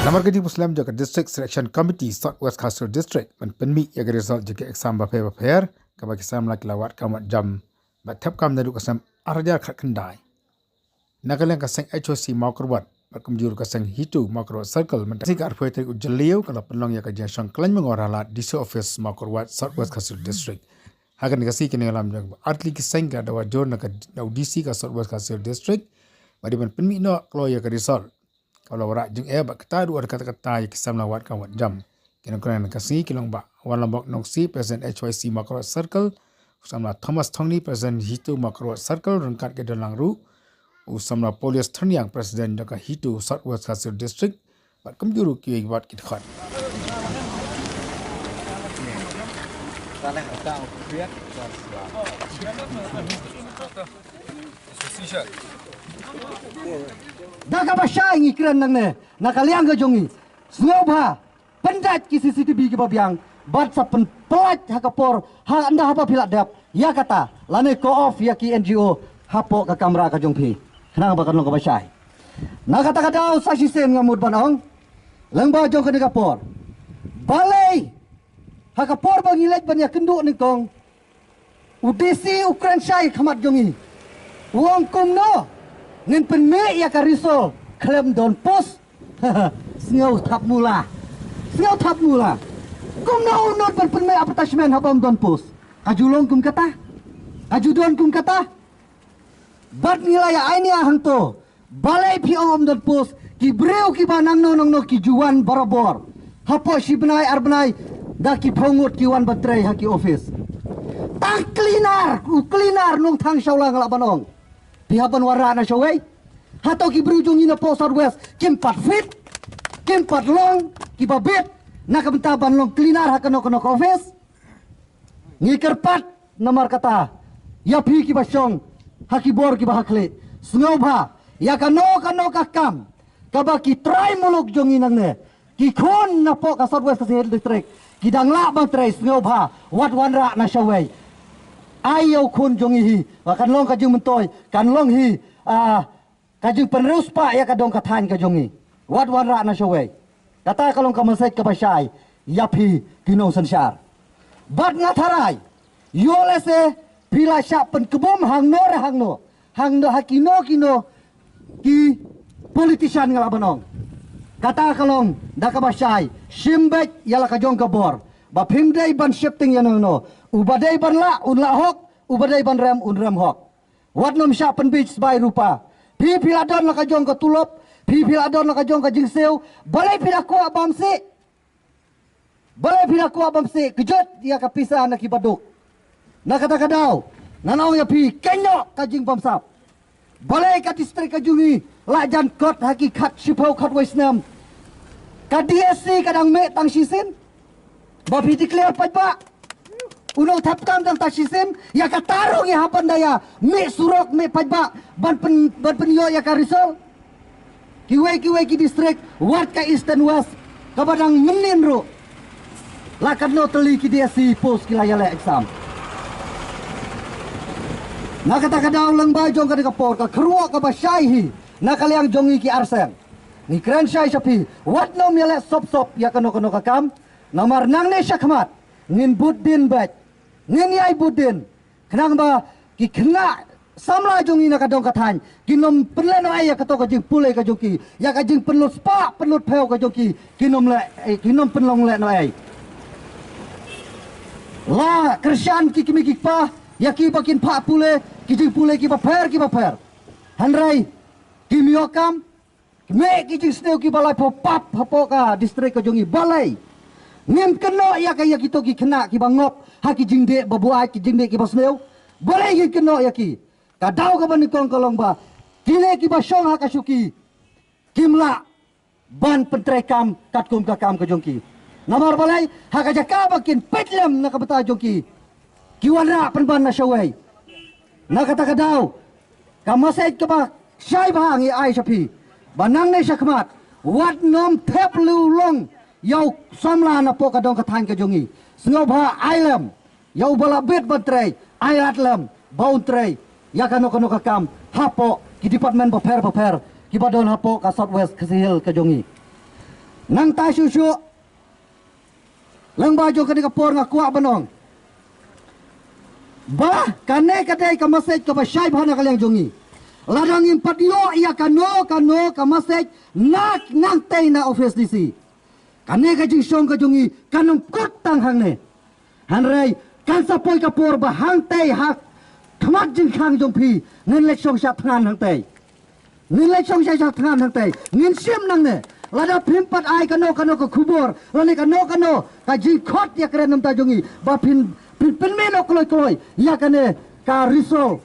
Namar Kadi Muslim jaga District Selection Committee South West Kasur District men penmi jaga result jaga exam baper kaba kisam lak lawat kamat jam bathap kam nadu kasam arja khat kendai nagalang kasang HOC Maukerwat berkumjur kasang hitu Maukerwat Circle mentasi kar poetri ujeliu kalau penlong ya kajian sang klan mengorala DC Office Maukerwat South West Kasur District hakan kasi kini alam jaga artli kisang ka dawa jor nak DC ka South West Kasur District badi men penmi no kalau ya ka result kalau orang jeng bak kata dua kata-kata yang kisam lawat kawat jam. Kena kasih kilong bak walam bak nongsi present HYC Maukerwat Circle. Usamla Thomas Thongni present Hitu Maukerwat Circle rengkat ke dalang ru. Usamla Polius Terniang present jaka Hitu South West Kasur District. Bat kemjuru kiai bat kitkat. Daga basya ingi kiran nang ne nakaliang ke jongi snobha pendat ki CCTV ki babiang bat sa pelat hakapor ha anda hapa pilat dap ya kata lane ko off ya ki NGO hapo ka kamera ka jongpi kenang ba kan lo ka basya na kata kata sa sistem ngamud banong lengba jong ka kapor balai hakapor bangilet banya kendu ni kong udisi ukran syai khamat jongi wong kumno ngin penme ya ka risol klem don pos sngau thap mula kum na unot penme attachment habam don pos kajulong kum kata kajudon kum kata bat nilai aini ahang to balai pi om don pos ki breu ki banang no ki juan barabor hapo si benai arbenai da ki phongot ki wan batrai ha ki office tang cleaner nong thang shaulang la banong pihapan warna na syawai hatau ki berujung ina po Southwest kim 4 feet kim 4 long ki babet na kabentaban long cleaner hakano office ngi kerpat namar kata ya pi ki basyong hakibor ki bahakle sngau bha ya kano kakam kaba ki try muluk jong inang ne ki khon na po ka Southwest District ki dangla bang try sngau bha wat wanra na syawai ayo kun jongi hi kan long kajung mentoy kan long hi kajung penerus pa ya kadong kathan ka jongi wat wanra na syawai kata kalong kamasait ka basyai yapi kinong sansyar bat ngatharai yolese pila sya pen kebom hangno hakino ki politician ngalabanong kata kalong daka basyai simbek yala kajong kabor ba phimdei ban shifting yanano ubadai ban la unla hok ubadai ban rem unrem hok watnom sya pen beach by rupa pi piladon la kajong ka tulop pi piladon la kajong ka jingseu balai pila ko abamse kejot dia ka pisah na kibaduk na kata kadau nanong ya pi kenyo ka jing bamsap balai ka distrik ka jungi la jan kot hakikat sipau khat waisnam ka DSC kadang me tang sisin ba pi declare pa unong thapkam dang tasisem ya katarong ya hapan daya me surok me pajba ban penyo ya ka risol kiwe ki district wat ka eastern west kabadang menin ro lakan no teli ki DSC post kilaya le exam na kata kadang lang ba jong ka kapor ka kruwa ka ba syai na kaliang jongi ki arsen ni kran syai sapi wat no mele sop ya kano kakam namar nang ne syakmat ngin buddin bat ngin yai budin kenang ba ki kena samla jongi na kadong kathan kinom penlen ai ya kato ka jing pule ka joki ya ka jing penlut spa penlut pheo ka joki kinom penlong le no ai la krisyan ki kimi ki pa ya ki bakin pha pule ki jing pule ki ba pher hanrai ki miokam me ki jing sneu ki balai pho pap hapo ka district ka jongi balai ngem keno ya kaya kito ki kena ki bangop ha ki jingde babuai ki jingde ki basneu boleh ki keno ya ki kadau ka ban kong kolong ba kile ki basyong ha kasuki kimla ban pentrekam katkum ka kam ka jongki namar balai ha ka jaka bakin petlem na ka bata jongki ki wanra penban na syawai na kata kadau kamasait ka ba syai bang ai sapi banang ne syakmat wat nom thep lu long yau samla na po kadong kathan ka jongi snobha ailam yau bala bet batrai ailatlem bauntrai ya kano kakam hapo ki department paper ki badon hapo ka Southwest Kasihil ka jongi nang ta shu shu lang ba jo kani kapor nga kuwa banong ba kane kadai ka masej ka ba shai bhana kalyang jongi ladang impat yo ia kano ka masej nak nang tei na office disi kane ka jing shong ka jongi kanong kot tang hang ne han rai kan sapoi kapor ba hang tei hak thmat jing khang jong phi ngin lek shong sha than hang tei ngin lek shong sha than hang tei ngin sim nang ne lada primpat ai kano ka kubur lani kano ka jing khot ya kren nam ta jongi ba pin meno kloi ya kane ka risol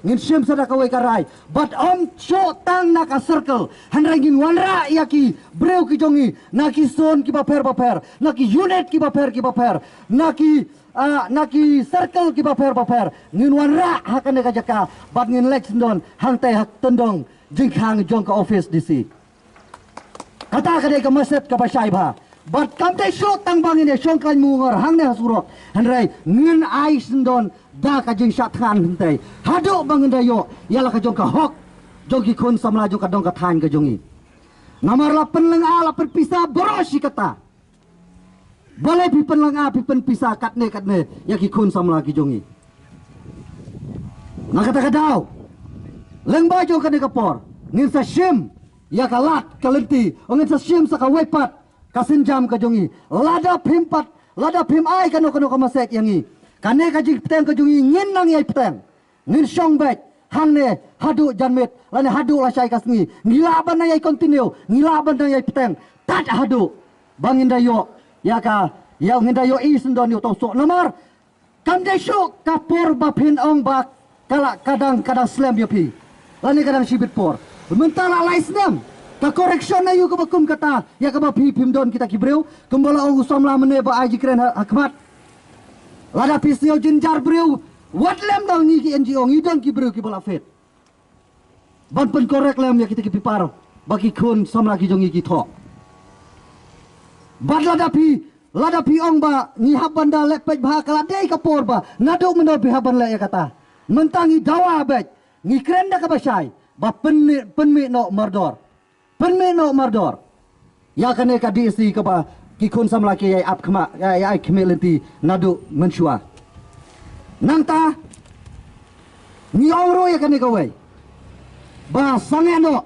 ngin sim sada ka wai karai but om cho tang na ka circle han rangin wanra ya ki breu ki jongi na ki son ki ba per na ki unit ki ba per na ki circle ki ba per ngin wanra hakane ka jaka but ngin lex don hang tai hak tendong jing khang jong ka office dc kata kadai ka maset ka ba shai ba but kam tai sho tang bang ini shong kan mungor hang ne hasuro hanrai ngin ai sindon da ka jing shat khan hantai hado bangin dayo yala ka jong ka hok jong ki khun samla jong ka dong ka than ka jongi namar la penleng ala perpisa boroshi kata boleh pi penleng a pi pen pisa katne ya ki khun samla ki jongi na kata kadau leng ba jong ka ne kapor ngin sa shim ya ka lat kalenti ngin sa shim sa ka wepat kasin jam ka jongi lada phim ai kano ka masek yangi kane ka jik peteng ka jongi ngin nang yai peteng ngin shong bet hang ne hadu janmet lane hadu la shai kasngi ngila ban yai continue ngila ban yai peteng tat hadu bangin dayo ya ka ya ngin dayo isen don yo tosok nomor kam de shuk kapor ba phin ong ba kala kadang slam yo pi lane kadang shibit por mentala laisnem ka correction na yu ka bakum kata ya ka ba phim don kita kibreu kembala ong samla mene ba aji kren hakmat lada pisio jinjar breu watlem dong ni ki NGO ngi don kibreu ki bala fet ban pen korek lem ya kita ki pipar bagi kun samla ki jongi ki tho bad lada pi ong ba ni habanda lepek ba kala dei ka por ba nadu meno bi haban le ya kata mentangi dawa bet ngi kren da ka basai ba pen mi no mardor Penmeno mardor ya kane ka DC ka ba ki kun samla ki ai ap khma ai khmelenti nadu menshua nangta ni ongro ya kane ka wei ba sangeno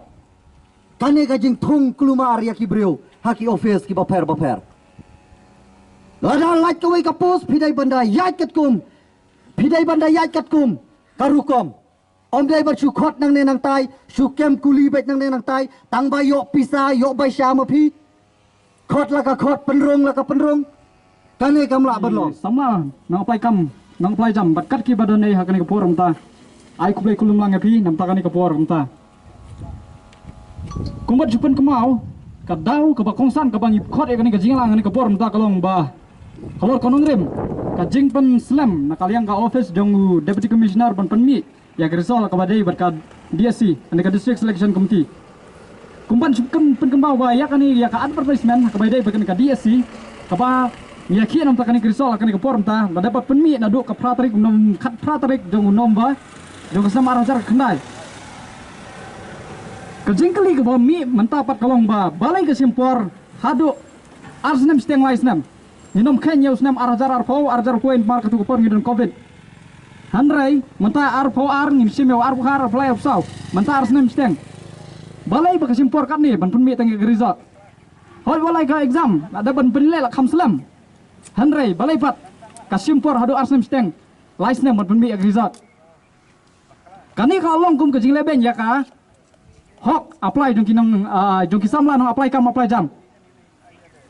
kane ka jing thung klumar ya ki breu haki office ki ba per lada laj ka wei ka pos phidai banda yat kat kum karukom om dai bar chu khot nang ne nang tai chu kem kuli bet nang ne nang tai tang ba yo pisa yo bai sha ma phi khot la ka khot penrong kane kamla banlo sama nang pai kam nang plai jam bat kat ki badan nei hakane ka poram ta ai ku plai kulum lang phi nam ta kane ka poram ta kumbat jupen kemau ka dau ka ba kongsan ka bang khot e kane ka jinglang kane ka poram ta kalong ba kalor konong rem ka jing pen slam na kaliang ka office jong deputy commissioner ban pen mi ya gerisol kepada berkat DSC ane ka district selection committee kumpan sukem penkembau ba ya kani ya ka advertisement kepada berkat ka DSC kapa ya ki nam takani gerisol kani ka porm ta la dapat penmi na do ka pratrik nom khat pratrik jong nom ba jong ka samar jar khandai ka jingkali ka ba mi mantapat kalong ba balai ka simpor hado arsnem steng laisnem ninom kenya usnem arjar point mar ka tu por ngidon covid Handrai, menta arpo ngim simeu arpo har play of south, menta arsnem steng. Balai baka simpor kat ni ban penmi tangi result. Hoi balai ka exam, ada ban penilai la kham slam. Handrai, balai pat ka simpor hadu arsnem steng. Laisnem ban penmi result. Kani ka long kum ka jingle ben ya ka. Hok apply jong ki samla nang apply kam apply jam.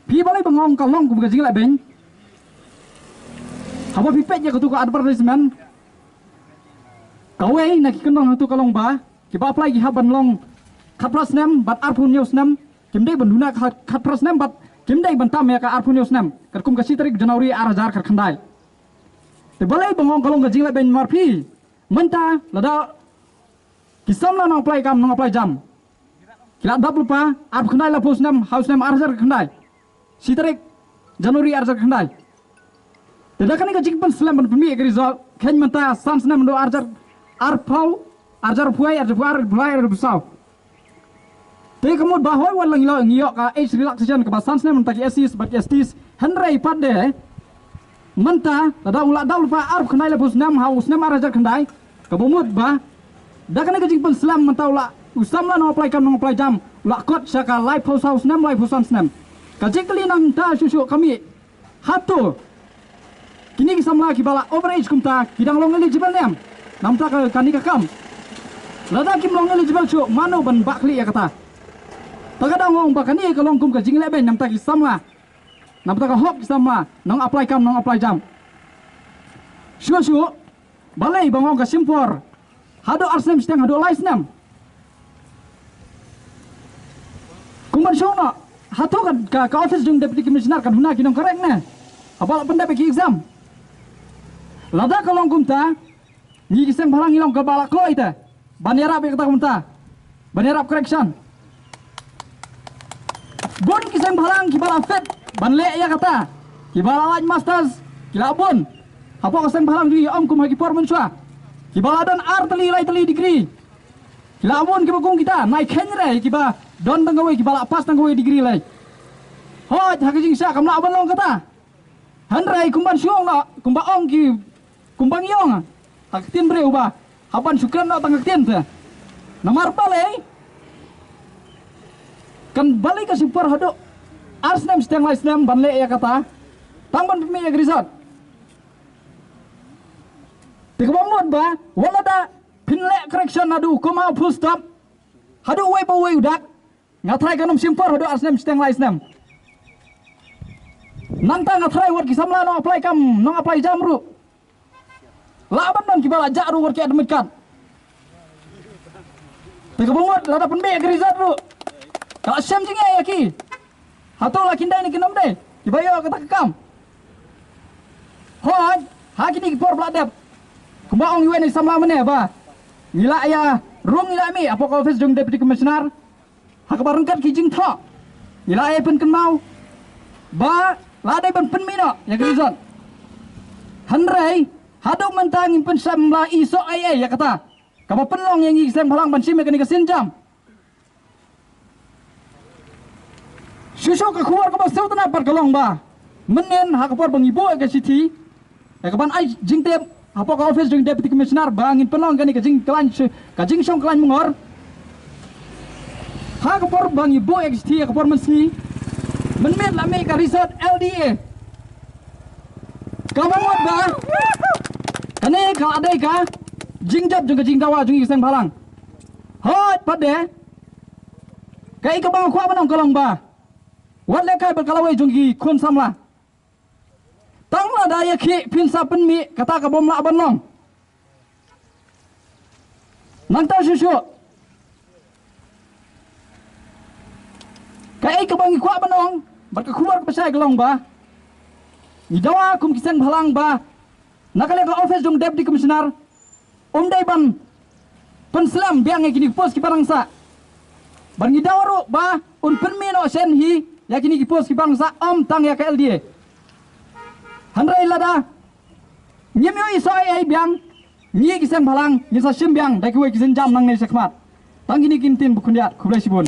Pi balai bangong ka long kum ka jingle ben. Haba pipet ya ka tu ka advertisement. Kawai nak kenong tu kalong ba kiba apply ki haban long khatras nem bat arpun news nem kimdai banduna khatras nem bat kimdai bantam ya ka arpun news nem kerkum ka sitrik Januari arajar kar khandai te balai bangong kalong gajing la ben marpi menta lada kisam la nang apply kam nang apply jam kila dap lupa arp khandai la post nem house nem arajar khandai sitrik Januari arajar khandai te dakani ka jingpan slam ban pemi ke result khen menta sans nem do arajar arpau arjar puai arjar puar bulai ar busau Tapi kemudian bahwa walang ilo ngiyok ka age relaxation ke basan snem mentaki esis bagi estis Henry pada menta ada ulah dah lupa arf kenai lepus nam haus nam arajar kendai kebumut bah dah kena kejing penselam menta ulah usam lah no apply kam no apply jam ulah kot syaka live house nam live house nam kajik kali nang ta susu kami hatu kini kisam lah kibala overage kumta kidang long eligible nam namta ka kani kakam lada kim long eligible cu mano ban bakli ya kata takadang ngong bakani kalong kum kajing leben namta kisam lah namta ka hok sama nong apply kam nong apply jam syu balai bangong ka simpor hado arsem steng hado laisnam kumban shono hato ka office jung deputy commissioner kan huna kinong korek na abal panda bagi exam lada kalong kumta ni kiseng barang ilong ka balak lo ita banera be kata kumta banera correction bon kiseng barang kibala fet banle ya kata kibala laj masters kilabon apa kiseng barang di om kum hagi por mensua kibala dan ar teli degree kilabon kibagong kita naik kenre kiba don tanggawe kibala pas tanggawe degree lai hoj hagijing sa kamla ban long kata hanrai kumban syong na kumba ong ki kumbang yong haktin bre uba haban syukran na tangaktin ta namar balai kan balik ke simpor hado arsnem steng laisnem banle ya kata tangban pemi ya grisat tikabamut ba wala da pinle correction adu koma full stop hado way pa way udak ngatrai kanum simpor hado arsnem steng laisnem nangta ngatrai war kisamla no apply kam no apply jamru laban dan kibala jaru war ki admit kan tikabamut lada penbe ya grisat ru kalau sem jinga ya ki hatol la kindai ni kinam de kibayo kata kam hoj haki ni por bladap kumba ong yuan ni samla mene ba ngila ya rung ngila mi apa office jung deputy commissioner hak barengkat ki jing tho ngila ya pen kenmau ba la dai ban pen mi no ya grizon hanrei hadok mentang pen samla iso ai ya kata kaba penlong yang ngisem halang ban sim ke ni kesin jam Susu ke keluar ke bawah tanah pergelong ba, menen hak por bangibo ke city, kapan ai jing tep apa ke office jing deputy commissioner bangin penong kani ke jing kelan ke jing song kelan mengor, hak por bangibo ke city hak por mensi, menen lami ke resort LDA, kamu mau ba, kani kalau ada ka jing jab jing ke jing dawa jing iseng balang, hot pada, kai ke bawah kuat menong kelong ba. Wat lekai berkalawai junggi kun samla. Tangla daya ki pinsa penmi kata ka bomla abanong. Nangta susu. Kai ka bangi kwa abanong barka kuar pasai gelong ba. Idawa kum kisang balang ba. Nakale ka office jung deputy commissioner. Dai ban penslam biang kini pos ki parangsa. Ban idawaru ba un penmi no sen hi yakini ki pos ki bangsa tang ya ke LDA handrai lada nyemyo iso ai biang ni ki sem balang ni sa sim biang dai ki we ki sen jam nang nei sekmat tang ini kintin bukundiat kublai sibun